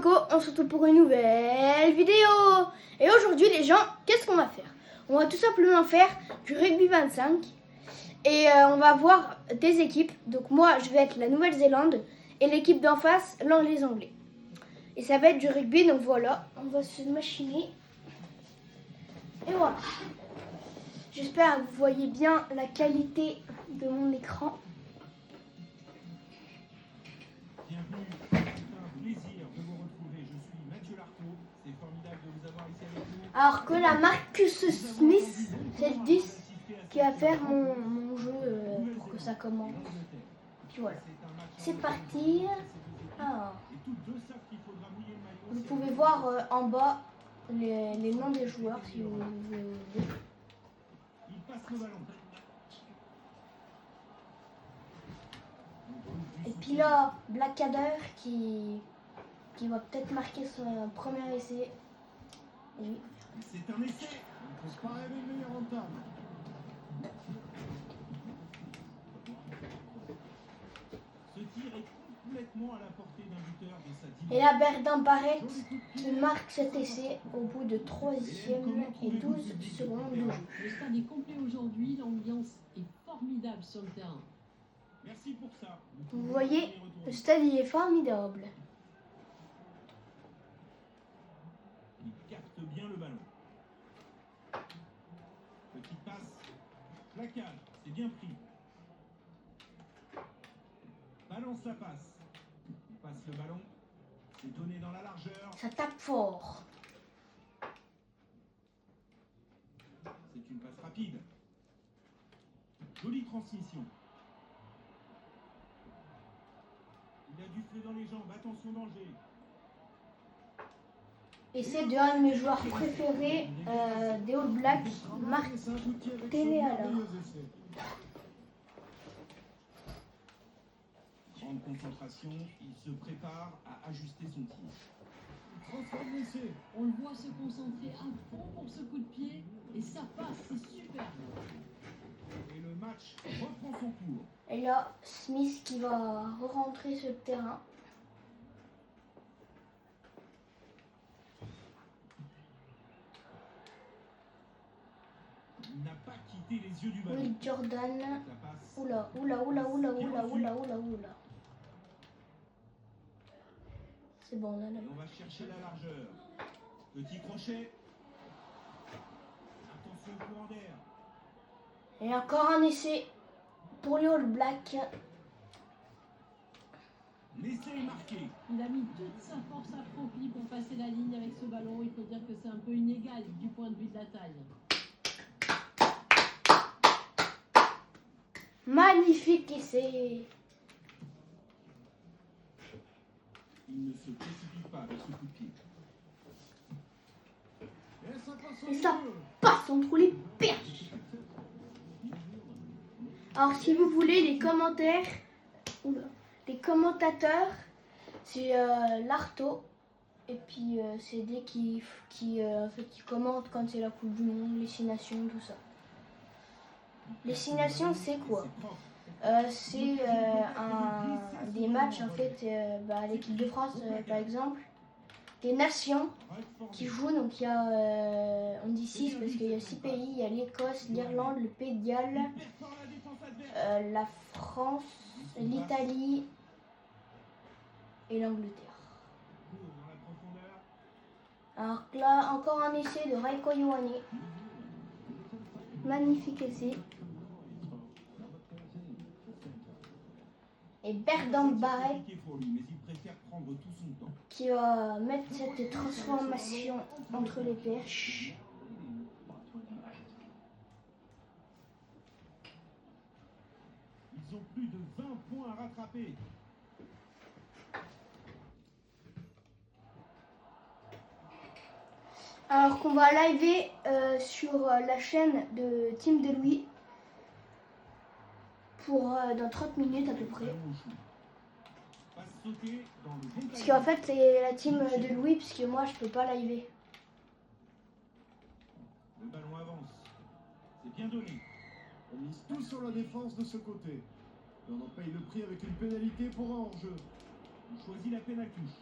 Coco, on se retrouve pour une nouvelle vidéo. Et aujourd'hui les gens, qu'est-ce qu'on va faire? On va tout simplement faire du rugby 25. Et on va voir des équipes. Donc moi je vais être la Nouvelle-Zélande et l'équipe d'en face, les Anglais. Et ça va être du rugby, donc voilà, on va se machiner. Et voilà. J'espère que vous voyez bien la qualité de mon écran. Bienvenue, c'est un plaisir de vous retrouver. Je suis Mathieu Lartaud, c'est formidable de vous avoir ici avec nous. Alors que la Marcus Smith, c'est le 10 qui va faire mon jeu pour que ça commence. Puis voilà. C'est parti. Alors, vous pouvez voir en bas les noms des joueurs si vous voulez. Il passe le ballon. Et puis là, Blackadder qui va peut-être marquer son premier essai. Et oui. C'est un essai. On peut pas rêver de meilleure entame. Ce tir est complètement à la portée d'un buteur de sa dimension. Et là, Berdan Barrett qui marque cet essai au bout de 3e et 12 secondes de jeu. Le stade est complet aujourd'hui, l'ambiance est formidable sur le terrain. Merci pour ça. Vous voyez, le stade il est formidable. Il capte bien le ballon. Petite passe. Placade, c'est bien pris. Balance la passe. Il passe le ballon. C'est donné dans la largeur. Ça tape fort. C'est une passe rapide. Jolie transmission. Il a du feu dans les jambes. Attention, danger. Et c'est de un de mes joueurs préférés des All Blacks, Mark Teleala. Grande concentration. Il se prépare à ajuster son tir. On le voit se concentrer à fond pour ce coup de pied et ça passe, c'est super. Et le match reprend son cours. Et là, Smith qui va re-rentrer sur le terrain. Il n'a pas quitté les yeux du ballon. Will Jordan. Ça passe. Oula. C'est bon, là. Et on va chercher la largeur. Petit crochet. Attention au courant d'air. Et encore un essai pour les All Blacks. L'essai est marqué. Il a mis toute sa force accromplie pour passer la ligne avec ce ballon. Il faut dire que c'est un peu inégal du point de vue de la taille. Magnifique essai. Il ne se précipite pas avec ce coup de pied. Et ça passe entre les perches. Alors si vous voulez les commentaires, les commentateurs, c'est Lartaud. Et puis c'est des qui commentent quand c'est la Coupe du Monde, les 6 Nations, tout ça. Les 6 Nations, c'est quoi? C'est des matchs en fait, l'équipe de France par exemple, des nations qui jouent. Donc il y a, on dit 6 parce qu'il y a 6 pays, il y a l'Écosse, l'Irlande, le Pays de Galles, la France, l'Italie et l'Angleterre. Alors là, encore un essai de Raiko Ioane. Magnifique essai. Et Berdan Barrett qui va mettre cette transformation entre les perches. Ils ont plus de 20 points à rattraper. Alors qu'on va liver sur la chaîne de Team de Louis pour dans 30 minutes à peu près. Parce qu'en fait c'est la team de Louis puisque moi je peux pas liver. Le ballon avance. C'est bien donné. On mise tout sur la défense de ce côté. Et on en paye le prix avec une pénalité pour un hors-jeu. On choisit la peine à touche.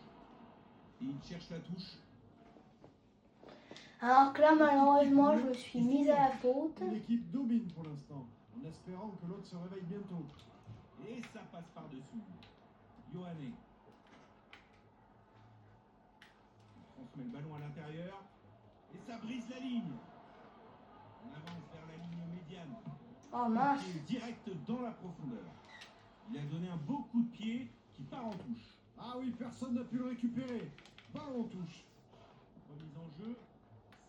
Et il cherche la touche. Alors que là, malheureusement, je me suis mise à la faute. L'équipe domine pour l'instant, en espérant que l'autre se réveille bientôt. Et ça passe par-dessus. Yohanné. Il transmet le ballon à l'intérieur. Et ça brise la ligne. On avance vers la ligne médiane. Oh mince. Pied direct dans la profondeur. Il a donné un beau coup de pied qui part en touche. Ah oui, personne n'a pu le récupérer. Ballon en touche. Remise en jeu.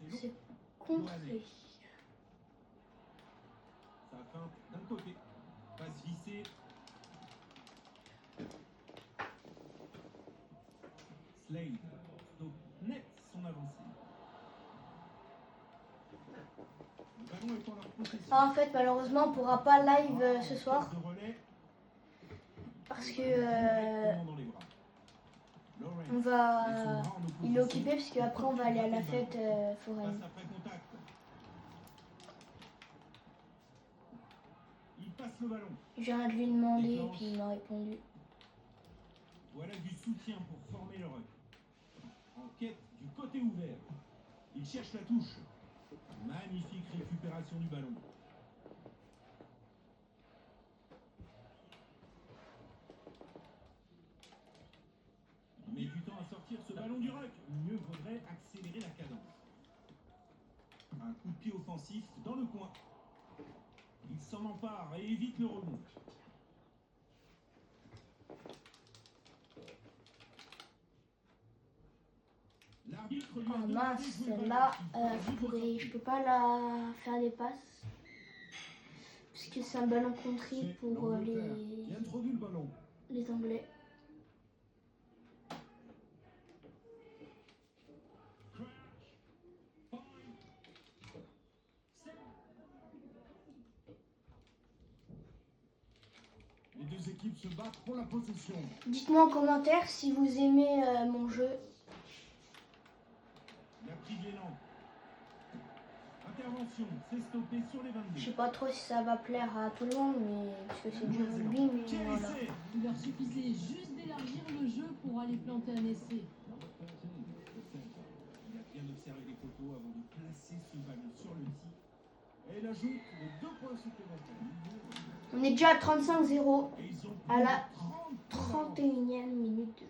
C'est C'est long. contré. Ça feinte d'un côté. Passe vissée. Slade stoppe net son avancée. Le ballon est en leur possession. Ah, en fait, malheureusement, on pourra pas live ce soir De relais, parce que directement dans les bras. Lawrence on met son va. bras en opposition. Il est occupé parce qu'après on va aller à la fête foraine. Passe après contact. Il passe le ballon. Je viens de lui demander et puis il m'a répondu. Voilà du soutien pour former le ruck. En quête du côté ouvert. Il cherche la touche. Magnifique récupération du ballon. Il met du temps à sortir ce ballon du ruck. Mieux vaudrait accélérer la cadence. Un coup de pied offensif dans le coin. Il s'en empare et évite le rebond. L'arbitre lui a Oh demandé mince, de jouer le celle-là, ballon. je peux pas la faire des passes. Puisque c'est un ballon contré C'est pour l'Angleterre qui introduit le ballon. les Anglais. Les deux équipes se battent pour la possession. Dites-moi en commentaire si vous aimez mon jeu. Il a pris de l'élan. Intervention, c'est stoppé sur les 22. Je sais pas trop si ça va plaire à tout le monde, mais parce que c'est du rugby, mais Quel voilà. essai! Il leur suffisait juste d'élargir le jeu pour aller planter un essai. Il a bien observé les poteaux avant de placer ce ballon sur le tee. Et il ajoute les 2 points supplémentaires. On est déjà à 35-0 Et ils ont à la 30 31e minute de jeu.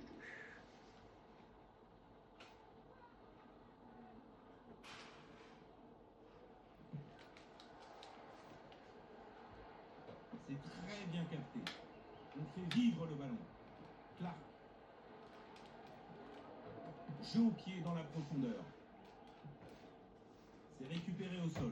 C'est très bien capté. On fait vivre le ballon. Clark. Jeu au pied dans la profondeur. C'est récupéré au sol.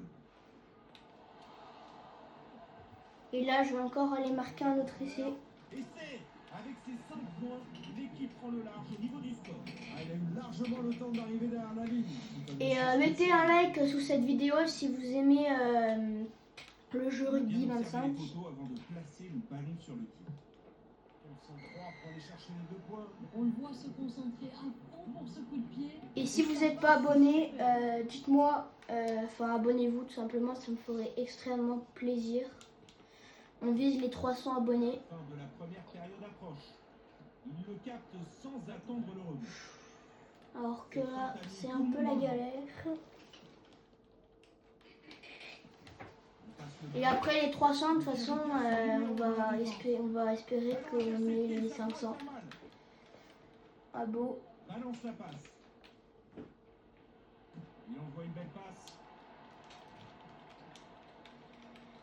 Et là, je vais encore aller marquer un autre essai. Et c'est, avec ses 5 points, l'équipe prend le large au niveau du score. Ah, il a eu largement le temps d'arriver derrière la ligne. Et mettez un like sous cette vidéo si vous aimez le jeu rugby Bien observer 25. les poteaux avant de placer le ballon sur le tee. Ils sont 3 pour aller chercher les 2 points. On le voit se concentrer à fond pour ce coup de pied. Et si vous n'êtes pas abonné, dites-moi, enfin abonnez-vous tout simplement, ça me ferait extrêmement plaisir. On vise les 300 abonnés. Fin de la première période approche. Il le capte sans attendre le rebond. Alors que là, c'est un peu la galère. Il passe le Et ballon. après les 300, de toute façon, on va espérer qu'on ait les 500. Ah beau. Balance la passe. Il envoie une belle passe.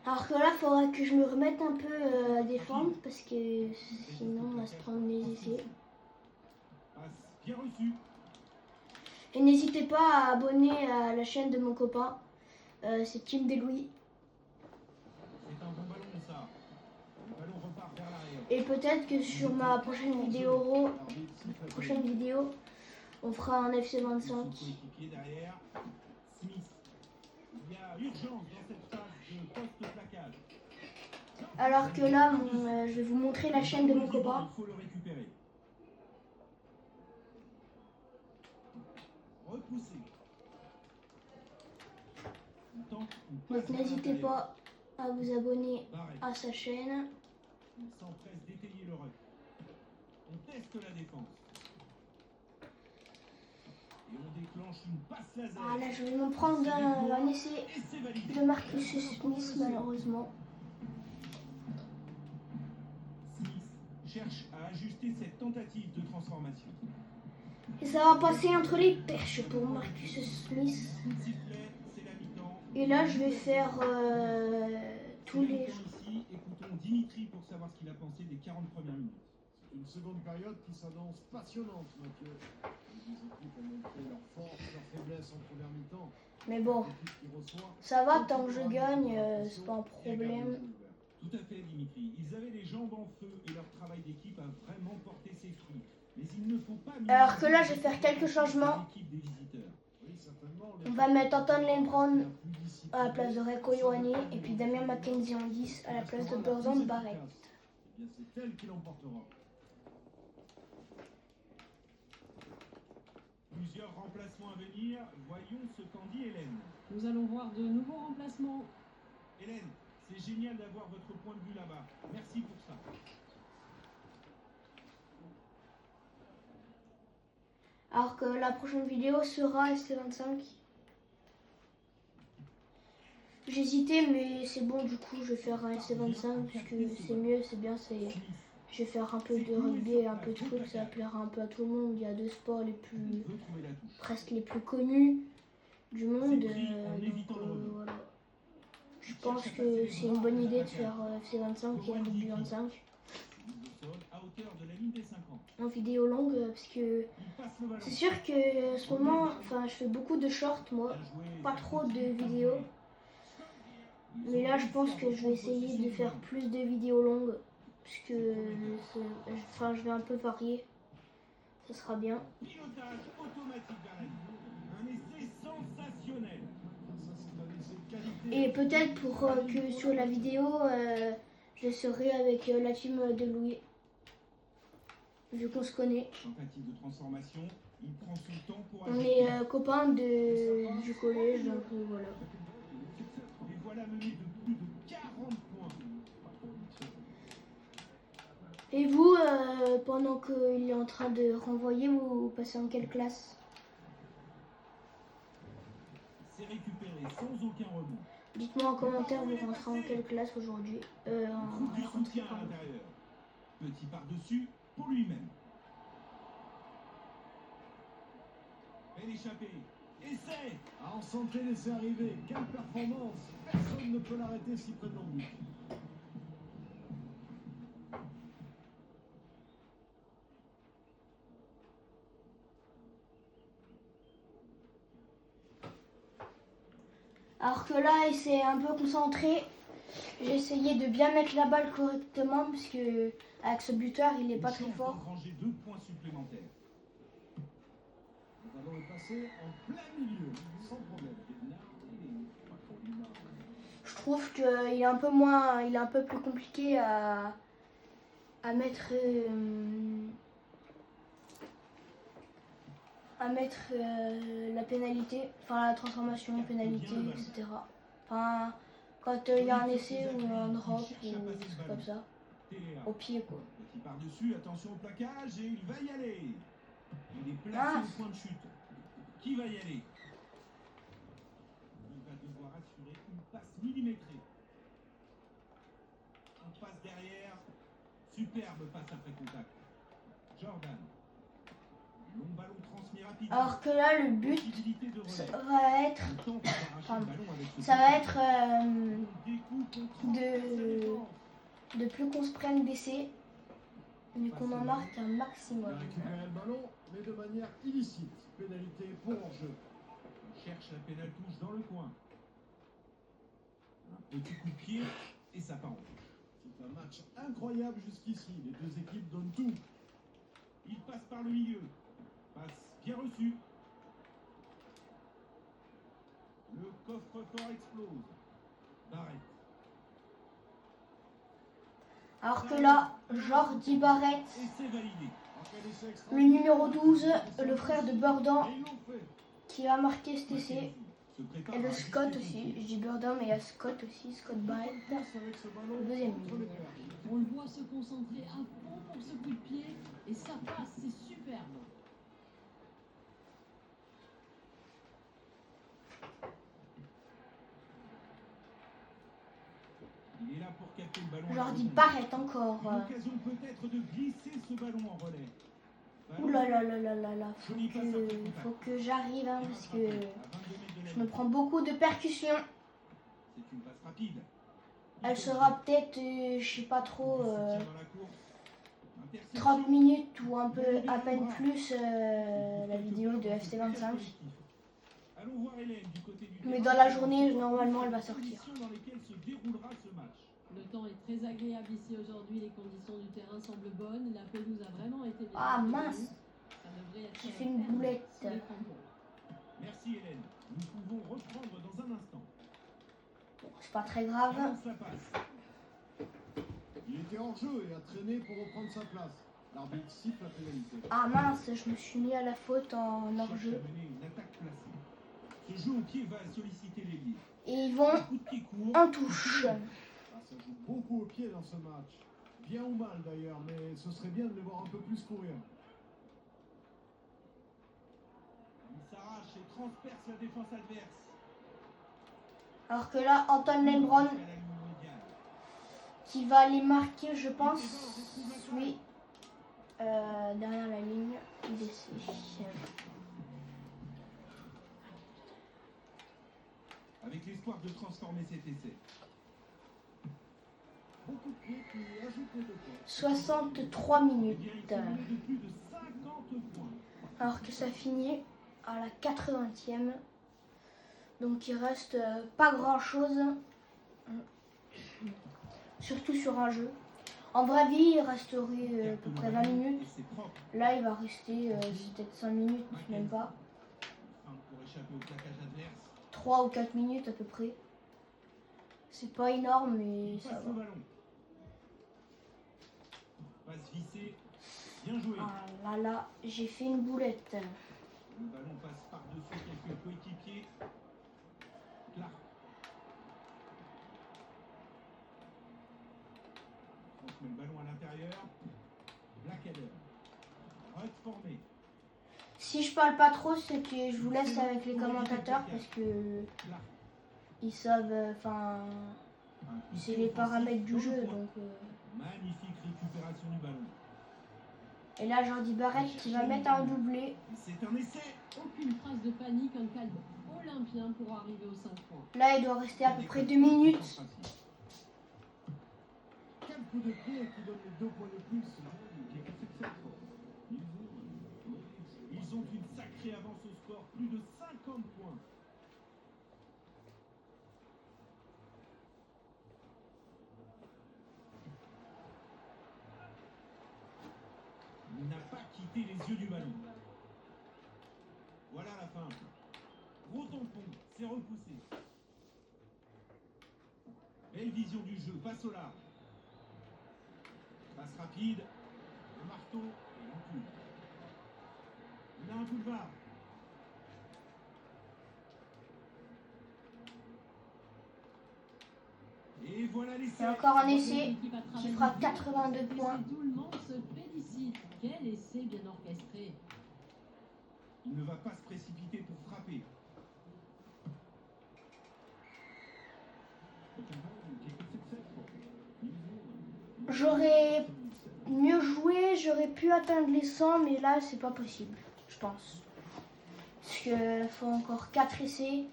Alors que là, il faudra que je me remette un peu à défendre parce que sinon on va se prendre les essais. Passe bien reçue. Et n'hésitez pas à abonner à la chaîne de mon copain, c'est Kim Delouis. C'est un bon ballon ça. Le ballon repart vers l'arrière. Et peut-être que sur ma prochaine vidéo, on fera un FC25. Son coéquipier derrière. Smith. Il y a urgence dans cette phase de post-plaquage. Alors que là, je vais vous montrer la chaîne de mon copain. Il faut le récupérer. Repoussé. Il tente une passe Donc vers n'hésitez l'intérieur. pas à vous abonner Barrett. à sa chaîne. Il s'empresse d'étayer le ruck. On teste la défense. déclenche une passe laser. Ah là, je vais me prendre un essai Et c'est validé. de Marcus Smith, malheureusement. Smith cherche à ajuster cette tentative de transformation. Et ça va passer entre les perches pour Marcus Smith. Coup de sifflet, c'est la mi-temps. Et là, je vais faire tous C'est la les... mi-temps ici. Écoutons Dimitri pour savoir ce qu'il a pensé des 40 premières minutes. C'est une seconde période qui s'annonce passionnante, Mathieu. Les deux équipes ont montré leurs forces, leurs faiblesses en première mi-temps. Mais bon, L'équipe qui reçoit ça va, tant que je gagne, c'est pas un problème. Tout à fait, Dimitri. Ils avaient les jambes en feu et leur travail d'équipe a vraiment porté ses fruits. Mais il ne faut pas... Alors que là, je vais faire quelques changements. L'équipe des visiteurs. Oui, certainement. On va mettre Anton Lembron à la place de Reko Ioane et puis Damien Mackenzie en 10 à la place de Burton Barrett. Eh bien, c'est elle qui l'emportera. Plusieurs remplacements à venir. Voyons ce qu'en dit Hélène. Nous allons voir de nouveaux remplacements. Hélène, c'est génial d'avoir votre point de vue là-bas. Merci pour ça. Alors que la prochaine vidéo sera ST25. J'hésitais, mais c'est bon, du coup, je vais faire un ST25 puisque c'est mieux, c'est bien, c'est... Je vais faire un peu de rugby et un peu de foot, ça plaira un peu à tout le monde. Il y a deux sports les plus... Il veut trouver la touche. presque les plus connus du monde. Voilà. Je pense que c'est une bonne idée de faire FC25 et rugby 25 Le sol à hauteur de la ligne des 50. en vidéo longue parce que Il passe le ballon. c'est sûr que en ce moment, enfin, je fais beaucoup de shorts moi, Bien joué. pas trop de vidéos. Mais là, je pense que je vais essayer de faire plus de vidéos longues parce que enfin, je vais un peu varier. Ça sera bien. Pilotage automatique vers la ligne. Un essai sensationnel. Ça, c'est un essai de qualité. Et peut-être pour que sur la vidéo, je serai avec la team de Louis. Vu qu'on se connaît. Tentative de transformation. Il prend son temps pour On ajuster. est copains du collège, donc voilà. Et voilà mené de plus de 40 points. Et vous, pendant qu'il est en train de renvoyer, vous passez en quelle classe? C'est récupéré sans aucun rebond. Dites-moi en commentaire, vous rentrez en quelle classe aujourd'hui? Trouve du En rentrée, soutien à pardon. l'intérieur. Petit par-dessus pour lui-même. Et l'échappée. Essai. Ah, en santé, laisser arriver. Quelle performance. Personne ne peut l'arrêter si près de l'embut. Alors que là, il s'est un peu concentré. J'ai essayé de bien mettre la balle correctement parce que avec ce buteur, il n'est pas très fort. Ranger 2 points supplémentaires. Le ballon est passé en plein milieu, sans problème. Je trouve qu'il est un peu il est un peu plus compliqué à mettre la pénalité, enfin la transformation, pénalité, etc. Enfin, quand il y a un essai ou un drop ou des trucs comme ça, Téléa. au pied quoi. Petit par-dessus, attention au plaquage et il va y aller. Il est placé Ah. au point de chute. Qui va y aller? Il va devoir assurer une passe millimétrée. On passe derrière. Superbe passe après contact. Jordan. Long ballon transmis rapidement. Alors que là, le but, Possibilité de ça relais. va être, Il tente d'arracher pardon. le ballon avec ce ça va contact. être Des coups qu'on transperce la défense. de plus qu'on se prenne d'essai, mais qu'on en marque un Il maximum. a récupéré le ballon, mais de manière illicite. Pénalité pour hors-jeu. On cherche la pénale touche dans le coin. Un petit coup de pied et ça part en touche. C'est un match incroyable jusqu'ici. Les deux équipes donnent tout. Il passe par le milieu. Passe bien reçu. Le coffre-fort explose. Barrett. Alors que là, Jordi Barrett, Et c'est validé. Quel essai le extraordinaire. numéro 12, le frère de Burdan, Et ils l'ont fait. qui va marquer cet essai. McKenzie se prépare Et à le ajuster Scott son aussi, tir. je dis Burdan, mais il y a Scott aussi, Scott Barrett. Bonne passe avec ce ballon Deuxième entre ligne. les perches. On le voit se concentrer à fond pour ce coup de pied et ça passe, c'est superbe. là pour capter le ballon. Jordi Barrett encore. Une occasion peut-être de glisser ce ballon en relais. Ouh là là là là là là. Faut que j'arrive hein, parce que je me prends beaucoup de percussions. C'est une passe rapide. Elle sera peut-être, je sais pas trop, Dans la course. 30 minutes ou un peu à peine plus la vidéo de FC25. Allons voir Hélène du côté du Mais terrain. dans la journée, normalement, elle va sortir. Dans lesquelles se déroulera ce match. Le temps est très agréable ici aujourd'hui, les conditions du terrain semblent bonnes, la pelouse a vraiment été bien. Ah maintenue. mince, Ça devrait être j'ai fait une ferme boulette. sous les crampons. Merci Hélène. Nous pouvons reprendre dans un instant. Bon, c'est pas très grave. Balance la passe. Il était hors jeu et a traîné pour reprendre sa place. L'arbitre siffle la pénalité. Ah mince, je me suis mis à la faute en hors-jeu. Cherche à mener une attaque placée. Ce jeu au pied va solliciter l'ailier. Et ils vont Un coup de pied court. en touche. Ah, ça joue beaucoup au pied dans ce match. Bien ou mal d'ailleurs, mais ce serait bien de les voir un peu plus courir. Il s'arrache et transperce la défense adverse. Alors que là, Anton Lebron Jusqu'à la ligne médiane. qui va aller marquer, je pense, oui, derrière la ligne d'essai. Avec l'espoir de transformer cet essai. Beaucoup de pieds qui ajoutent les 2 points. 63 Eh minutes. bien, ils sont menés de plus de 50 points. Alors que ça finit à la 80e. Donc il reste pas grand chose. Surtout sur un jeu. En vraie vie, il resterait à peu près 20 minutes. Et c'est propre. Là, il va rester peut-être 5 minutes, même pas. Enfin, pour échapper au plaquage adverse. 3 ou 4 minutes à peu près. C'est pas énorme, mais Il ça passe le va. ballon. Passe vissée. Bien joué. Ah là là, j'ai fait une boulette. Le ballon passe par-dessus quelques coéquipiers. Clark. Transmet le ballon à l'intérieur. Blackadder. Ruck formé. Si je parle pas trop, c'est que je vous laisse avec les commentateurs parce que Clark. ils savent, enfin, Un coup de c'est pied les offensif paramètres du dans le jeu. coin. Donc, Magnifique récupération du ballon. et là, Jordi Barrett qui va mettre un doublé. C'est un essai. Aucune trace de panique, un calme olympien pour arriver aux 5 points. Là, il doit rester à peu près 2 minutes. Quel coup de pied qui donne les 2 points de plus. Ils ont une sacrée avance au score, plus de 50 points. Il n'a pas quitté les yeux du ballon. Voilà la fin. Gros tampon, c'est repoussé. Belle vision du jeu, passe au large. Passe rapide, le marteau et l'encule. Il a un boulevard. Et voilà l'essai. Et encore un essai L'équipe a qui travaillé fera dur. 82 Et points. tout le monde se félicite. Quel essai bien orchestré. Il ne va pas se précipiter pour frapper. J'aurais mieux joué, j'aurais pu atteindre les 100, mais là, c'est pas possible, je pense. Parce qu'il faut encore 4 essais.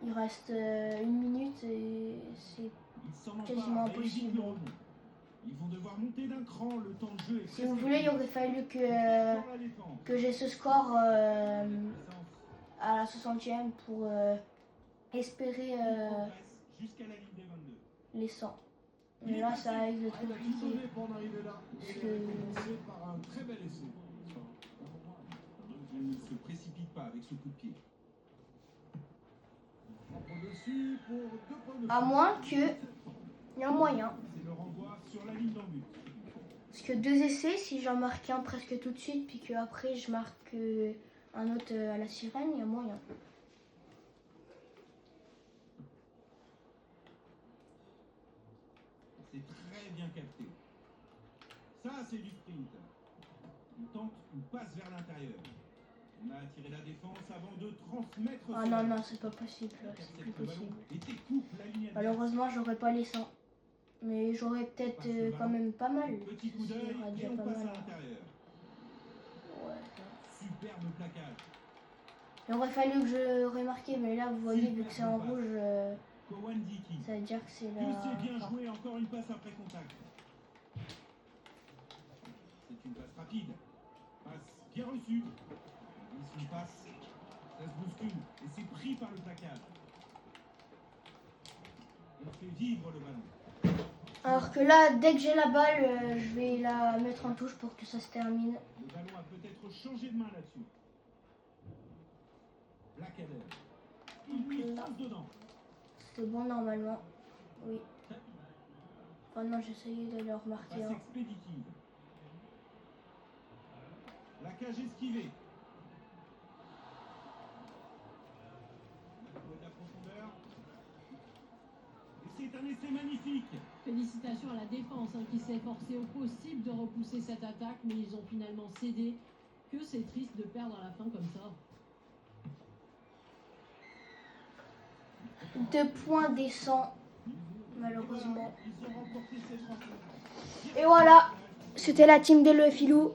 Il reste 1 minute et c'est Il s'en empare quasiment et évite impossible. le rebond. Ils vont devoir monter d'un cran, le temps de jeu est Si vous presque voulez, il fini. aurait fallu Dans la défense. que j'ai ce score Puissance. à la 60e pour espérer Il progresse jusqu'à la ligne des 22. les 100. Mais là, ça risque d'être Il a tout compliqué. donné pour en arriver là. Et il a récompensé par un très bel essai. Il ne se précipite pas avec ce coup de pied. Frappe dessus pour 2 points de À plus. moins que il y a un moyen. C'est le renvoi sur la ligne d'en but. Parce que 2 essais, si j'en marque un presque tout de suite, puis qu'après je marque un autre à la sirène, il y a moyen. C'est très bien capté. Ça, c'est du sprint. On tente une passe vers l'intérieur. On a attiré la défense avant de transmettre. Ah ce non, ballon. non, c'est pas possible, là, c'est plus Intercepte le ballon possible. et découpe la ligne adverse. Malheureusement, j'aurai pas les 100. Mais j'aurais peut-être quand même pas mal. Petit coup Ça d'œil sera et déjà on pas passe à mal. l'intérieur. Ouais. Superbe plaquage. Il aurait fallu que je remarque, mais là, vous voyez, vu que c'est en rouge, Kowandiki. ça veut dire que c'est Que la... c'est bien joué, encore une passe après contact. C'est une passe rapide. Passe bien reçue. Une passe. Ça se bouscule et c'est pris par le placage. On fait vivre le ballon. Alors que là, dès que j'ai la balle, je vais la mettre en touche pour que ça se termine. Le ballon a peut-être changé de main là-dessus. Blackadder. Il lui fonce dedans. C'est bon normalement. Oui. Enfin non, j'essayais de le remarquer. Passe Hein. expéditive. La cage esquivée. Il a trouvé de la profondeur. Et c'est un essai magnifique. Félicitations à la défense hein, qui s'est efforcée au possible de repousser cette attaque, mais ils ont finalement cédé. Que c'est triste de perdre à la fin comme ça. 2 points décents, malheureusement. Ils ont remporté cette rencontre. Et voilà, c'était la team des Le Filou.